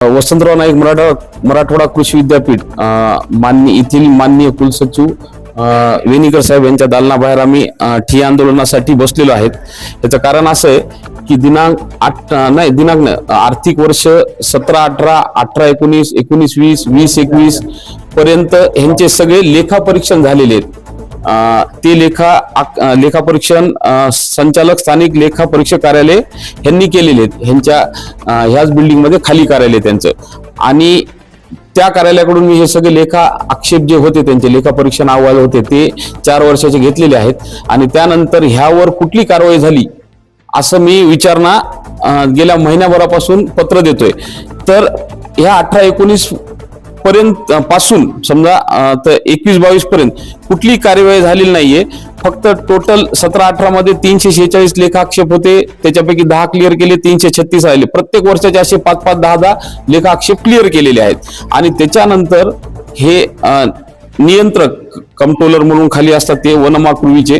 वसंतराव नाईक मराठवाडा कृषी विद्यापीठ येथील माननीय कुलसचिव वेणीकर साहेब यांच्या दालनाबाहेर आम्ही ठिय्या आंदोलनासाठी बसलेलो आहेत। याचं कारण असं आहे की दिनांक आर्थिक वर्ष 17-18, 18-19, 19-20, 20-21 पर्यंत यांचे सगळे लेखापरीक्षण झालेले आहेत। ते लेखापरीक्षण संचालक स्थानिक लेखा परीक्षक कार्यालय यांनी केलेले आहेत। ह्याच बिल्डिंग मध्ये खाली कार्यालय त्यांचं, आणि त्या कार्यालयाकडून मी हे सगळे लेखा आक्षेप जे होते त्यांचे लेखा परीक्षण अहवाल होते ते 4 वर्षाचे घेतलेले आहेत। आणि त्यानंतर ह्यावर कुठली कारवाई झाली असं मी विचारणा गेल्या महिन्याभरापासून पत्र देतोय। तर ह्या 18-19 पर्यंत पासून समजा तर 21-22 पर्यंत कुठली कार्यवाही झालेली नाहीये। फक्त टोटल 17-18 मध्ये 346 लेखाक्षेप होते, त्याच्यापैकी 10 क्लिअर केले, 336 राहिले। प्रत्येक वर्षाचे असे 5-5, 10-10 लेखाक्षेप क्लिअर केलेले आहेत। आणि त्याच्यानंतर हे नियंत्रक कंट्रोलर म्हणून खाली असतात ते वनमा पूर्वीचे,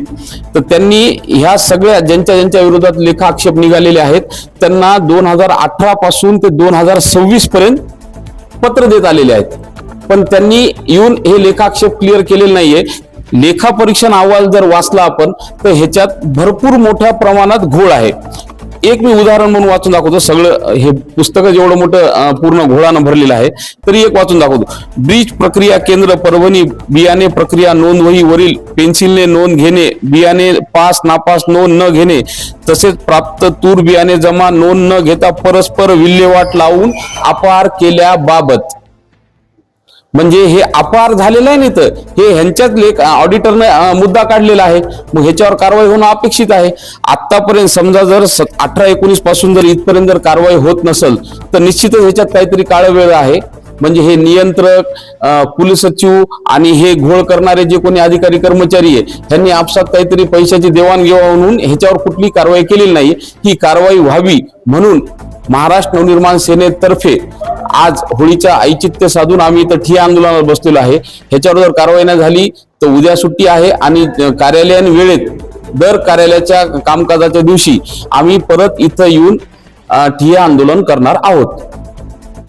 तर त्यांनी ह्या सगळ्या ज्यांच्या विरोधात लेखा आक्षेप निघालेले आहेत त्यांना 2018 पासून ते 2026 पर्यंत पत्र देत आलेले आहेत, पण त्यांनी येऊन हे लेखाक्षेप क्लिअर केलेले नाहीये। लेखा परीक्षण अहवाल जर वाचला आपण तर ह्याच्यात भरपूर मोठ्या प्रमाणात घोळ आहे। एक मी उदाहरण म्हणून वाचून दाखवतो, सगळं हे पुस्तक जेवढं मोठं पूर्ण घोळानं भरलेलं आहे तरी एक वाचून दाखवतो। बीज प्रक्रिया केंद्र परभणी, बियाणे प्रक्रिया नोंद वही वरील पेन्सिलने नोंद घेणे, बियाणे पास नापास नोंद न घेणे, तसेच प्राप्त तूर बियाणे जमा नोंद न घेता परस्पर विल्हेवाट लावून अपहार केल्याबाबत, म्हणजे हे अपहार झालेलं आहे नाही तर हे ह्यांच्याच ऑडिटरने मुद्दा काढलेला आहे, मग ह्याच्यावर कारवाई होणं अपेक्षित आहे। आतापर्यंत समजा जर 18-19 पासून जर इथपर्यंत जर कारवाई होत नसेल तर निश्चितच ह्याच्यात काहीतरी काळं वेळ आहे। म्हणजे हे नियंत्रक, कुलसचिव आणि हे घोळ करणारे जे कोणी अधिकारी कर्मचारी आहे त्यांनी आपसात काहीतरी पैशाची देवाणघेवाण म्हणून ह्याच्यावर कुठली कारवाई केलेली नाही। ही कारवाई व्हावी म्हणून महाराष्ट्र नवनिर्माण सेनेतर्फे आज होळीच्या औचित्य साधून आम्ही इथं ठिय्या आंदोलनात बसलेलो आहे। ह्याच्यावर जर कारवाई नाही झाली तर उद्या सुट्टी आहे, आणि कार्यालयाने वेळेत दर कार्यालयाच्या कामकाजाच्या दिवशी आम्ही परत इथं येऊन ठिय्या आंदोलन करणार आहोत।